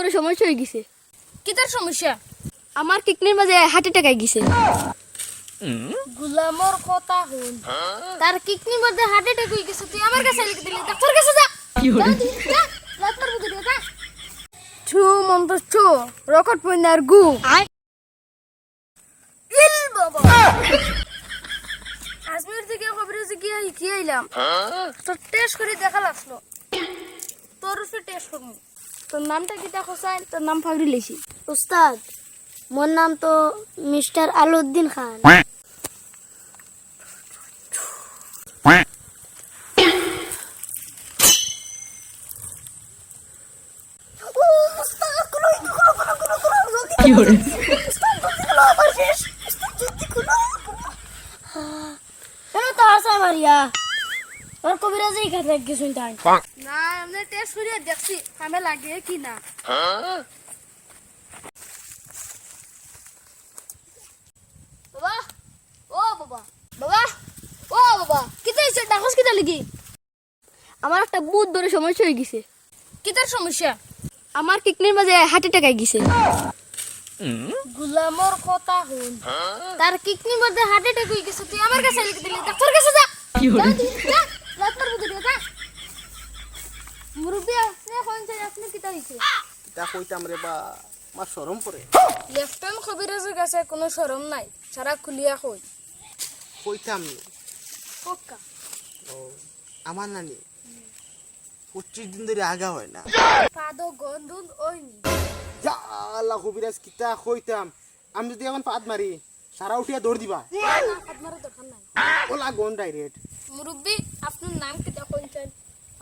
বড় সমস্যা হয়ে গেছে। কি তার সমস্যা? আমার কিডনির মাঝে হার্ট অ্যাটাক আই গেছে। গুলামর কথা হল, তার কিডনির মধ্যে হার্ট অ্যাটাক হয়ে গেছে, তুই আমার কাছে লিখে দিলি, ডাক্তার কাছে যা। ডাক্তার বুঝে দিও যা। ছু মন্ত্র ছু রকট পয়নার গু ইল বাবা, আজমির থেকে কবিরাজে গিয়ে কি আইলাম, তো টেস্ট করে দেখা লাগলো, তোর উপরে টেস্ট করবো। তোর নামটা কি তা হোসাইন? তোর নাম ফাগরি লেছি। উস্তাদ, মোর নাম তো মিস্টার আলাউদ্দিন খান। কেন তো আসা মারিয়া ওর কবিরাজে এখানে গেছুন তাই না, আমরা টেস্ট করে দেখছি কামে লাগে কি না। বাবা, ও বাবা, বাবা, ও বাবা, কি হইছে? ডাকস কিটা লাগি? আমার একটা বহুত বড় সমস্যা হয়ে গেছে। কি তার সমস্যা? আমার কিডনির মাঝে হার্ট অ্যাটাক আই গেছে। গুলামর কথা হল, তার কিডনির মধ্যে হার্ট অ্যাটাক হয়ে গেছে, তুই আমার কাছে লিখে দিলি, ডাক্তার কাছে যা। ডাক্তার বুঝে দিও যা। মুরব্বি আপনি কোন চাই? আপনি কি হইছে? তা কইতাম রে বা, আমার শরম পড়ে। লেফটেন্ট কবিরাজের কাছে কোনো শরম নাই, সারা খুলিয়া কই। কইতাম নি। পক্কা ও আমার নানি 25 দিন ধরে আগা হয় না। পাদো গন্ধুন ওইনি। যা আল্লাহ কবিরাজ কিতা কইতাম, আমি যদি এখন পাত মারি সারা উঠিয়া দৌড় দিবা। আপনার দরকার নাই। ওলা গন ডাইরেক্ট। মুরব্বি, আপনার নাম কি তা কইছেন?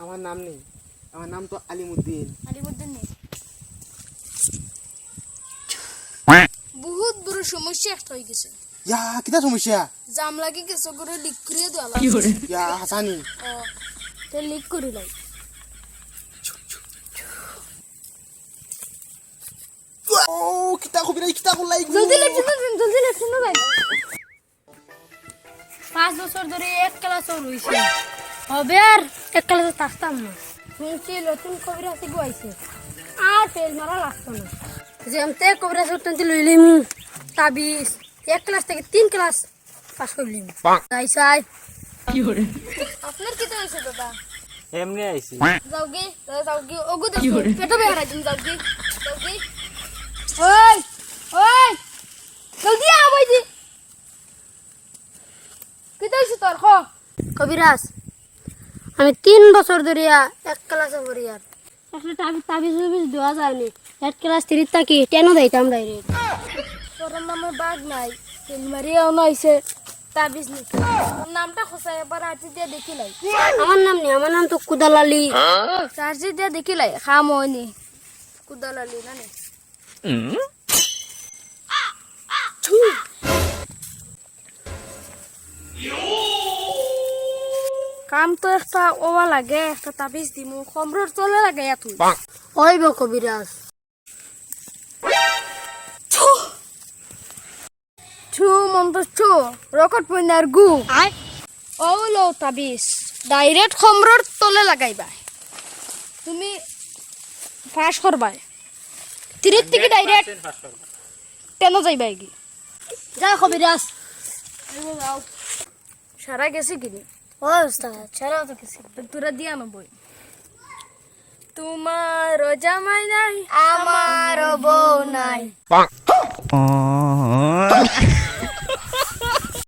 আমার নাম নেই, আমার নাম তো আলিমুদ্দিন। আলিমুদ্দিন নেই। বহুত বড় সমস্যা একটা হয়ে গেছে, ইয়া কিতা সমস্যা? জাম লাগি গেছে, করে লিক করে দেওয়া ইয়া হাসানি তো লিক করে লাই। ও কিতা কবিরাজ কিতা করলাই? জলদি লেখছেন না ভাই? 5 বছর ধরে এক ক্লাস রইছে, হবে আর এক ক্লাসে থাকতাম না। শুনছি নতুন কবিরাজ গুয়াইছে, আর ফেল মারা লাগতো না। যেমতে কবিরাজ টেনতে লইলিম তাবিজ, 1 ক্লাস থেকে 3 ক্লাস পাস করলিম। তাই চাই আপনার কি তো হয়েছে দাদা? এমনি আইছি। যাওগি ওগু দেখো পেটো বেহারাই তুমি, যাওগি। ওই ওই জলদি আ বইজি। কি তো হয়েছে তোর? খ কবিরাজ, আমি 3 বছর ধরে এক ক্লাসে পড়ি, আর আসলে তাবিজ দেওয়া যায়নি। 1 ক্লাস 3 থাকি 10 যাইতাম ডাইরেক্ট। তোর নামে বাঘ নাই, তেলমারিয়াও নাইছে, তাবিজ নি। তোর নামটা খসাই এবার আটি দিয়ে দেখিলাই। আমার নাম নেই, আমার নাম তো কুদালালি। চার্জি দিয়ে দেখিলাই, খাম হয়নি কুদালালি না নে। কাম তো একটা ওয়া লাগে, একটা তাবিজ দিমু, কমরর চলে লাগে এত। ওই গো কবিরাজ, ছু মন্ত্র ছু রকট পয়নার গু ও লো তাবিজ ডাইরেক্ট কমরর তলে লাগাইবা, তুমি ফাঁস করবাই, 30 থেকে ডাইরেক্ট কেন যাইবা কি? যা কবিরাজ। সারা গেছে কিনি ও উস্তাদ, ছাড়াও তো কিছু। তোরা দিয়া নবই। তোমার জামাই নাই, আমার বউ নাই।